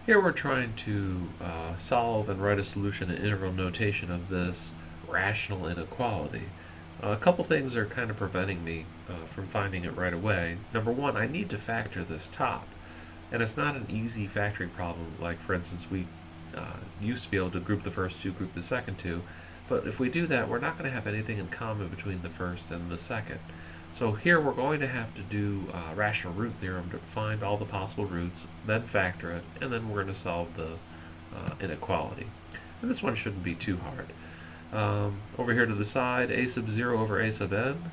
Here we're trying to solve and write a solution in integral notation of this rational inequality. A couple things are kind of preventing me from finding it right away. Number one, I need to factor this top. And it's not an easy factoring problem, like for instance we used to be able to group the first two, group the second two. But if we do that, we're not going to have anything in common between the first and the second. So here we're going to have to do rational root theorem to find all the possible roots, then factor it, and then we're going to solve the inequality. And this one shouldn't be too hard. Over here to the side, a sub 0 over a sub n.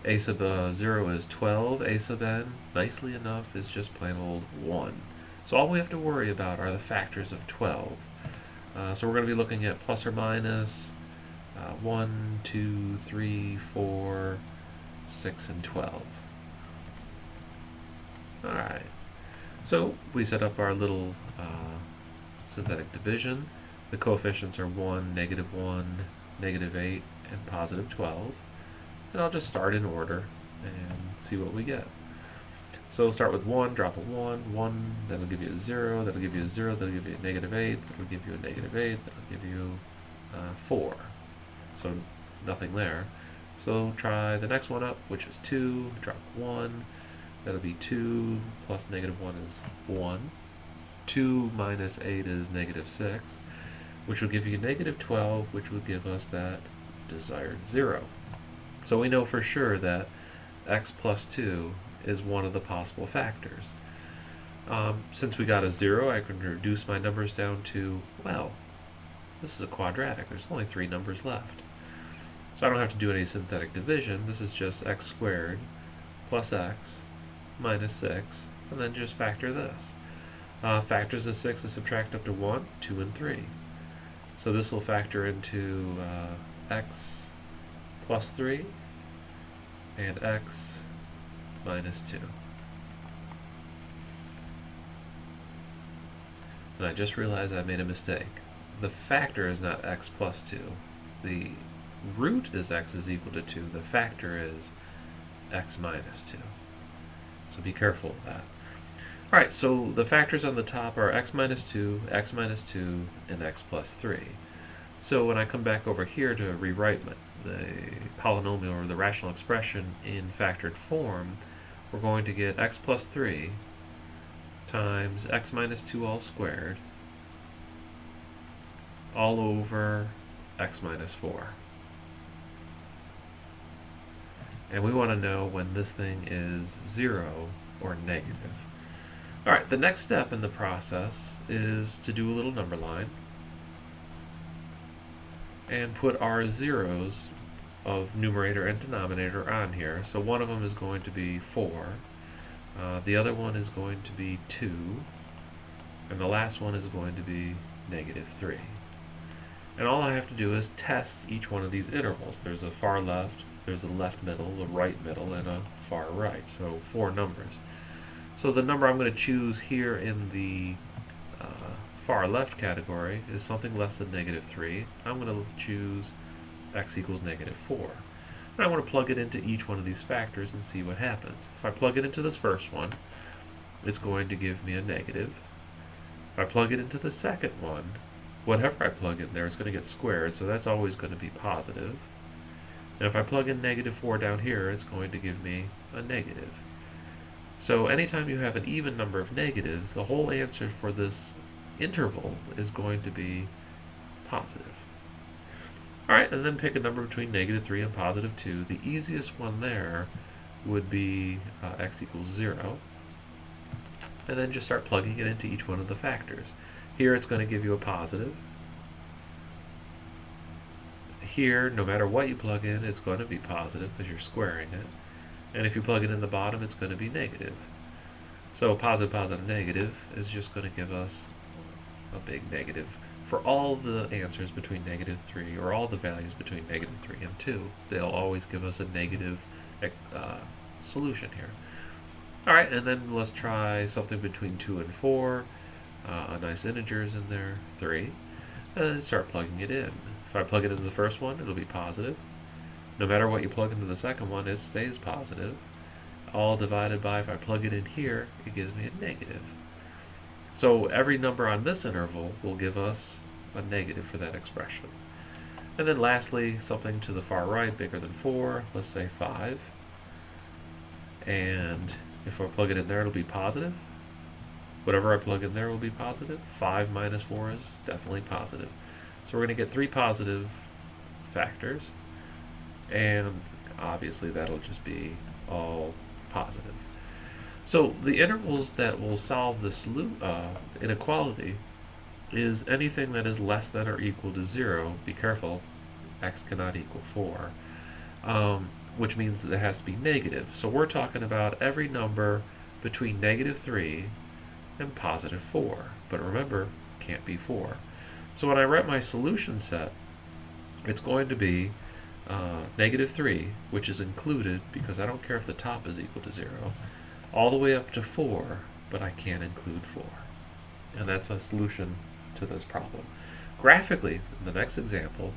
A sub 0 is 12, a sub n, nicely enough, is just plain old 1. So all we have to worry about are the factors of 12. So we're going to be looking at plus or minus 1, 2, 3, 4, 6, and 12. Alright, so we set up our little synthetic division. The coefficients are 1, negative 8, and positive 12. And I'll just start in order and see what we get. So we'll start with 1, drop a 1, that'll give you a 0, that'll give you a 0, that'll give you a negative 8, that'll give you a negative 8, that'll give you 4. So nothing there. So try the next one up, which is 2, drop 1, that'll be 2, plus negative 1 is 1. 2 minus 8 is negative 6, which will give you negative 12, which will give us that desired 0. So we know for sure that x plus 2 is one of the possible factors. Since we got a 0, I can reduce my numbers down to, well, this is a quadratic. There's only 3 numbers left. So I don't have to do any synthetic division. This is just x squared plus x minus 6, and then just factor this. Factors of 6 is subtract up to 1, 2, and 3. So this will factor into x plus 3 and x minus 2. And I just realized I made a mistake. The factor is not x plus 2. The root is x is equal to 2. The factor is x minus 2. So be careful of that. Alright, so the factors on the top are x minus 2, and x plus 3. So when I come back over here to rewrite the polynomial or the rational expression in factored form, we're going to get x plus 3 times x minus 2 all squared all over x minus 4. And we want to know when this thing is 0 or negative. Alright, the next step in the process is to do a little number line and put our zeros of numerator and denominator on here. So one of them is going to be 4, the other one is going to be 2, and the last one is going to be negative 3. And all I have to do is test each one of these intervals. There's a far left, there's a left middle, a right middle, and a far right, so 4 numbers. So the number I'm going to choose here in the far left category is something less than negative 3. I'm going to choose x equals negative 4. And I want to plug it into each one of these factors and see what happens. If I plug it into this first one, it's going to give me a negative. If I plug it into the second one, whatever I plug in there is going to get squared, so that's always going to be positive. And if I plug in negative 4 down here, it's going to give me a negative. So anytime you have an even number of negatives, the whole answer for this interval is going to be positive. Alright, and then pick a number between negative 3 and positive 2. The easiest one there would be x equals 0. And then just start plugging it into each one of the factors. Here it's going to give you a positive. Here, no matter what you plug in, it's going to be positive because you're squaring it. And if you plug it in the bottom, it's going to be negative. So positive, positive, negative is just going to give us a big negative. For all the answers between negative 3, or all the values between negative 3 and 2, they'll always give us a negative solution here. Alright, and then let's try something between 2 and 4. A nice integer is in there, 3. And then start plugging it in. If I plug it into the first one, it'll be positive. No matter what you plug into the second one, it stays positive. All divided by, if I plug it in here, it gives me a negative. So every number on this interval will give us a negative for that expression. And then lastly, something to the far right, bigger than 4, let's say 5. And if I plug it in there, it'll be positive. Whatever I plug in there will be positive. 5 minus 4 is definitely positive. So we're going to get 3 positive factors, and obviously that'll just be all positive. So the intervals that will solve this inequality is anything that is less than or equal to 0. Be careful, x cannot equal 4, which means that it has to be negative. So we're talking about every number between negative 3 and positive 4. But remember, can't be 4. So when I write my solution set, it's going to be negative 3, which is included because I don't care if the top is equal to 0, all the way up to 4, but I can't include 4. And that's a solution to this problem. Graphically, in the next example,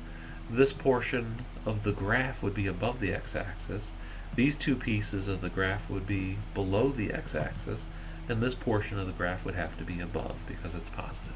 this portion of the graph would be above the x-axis, these two pieces of the graph would be below the x-axis, and this portion of the graph would have to be above because it's positive.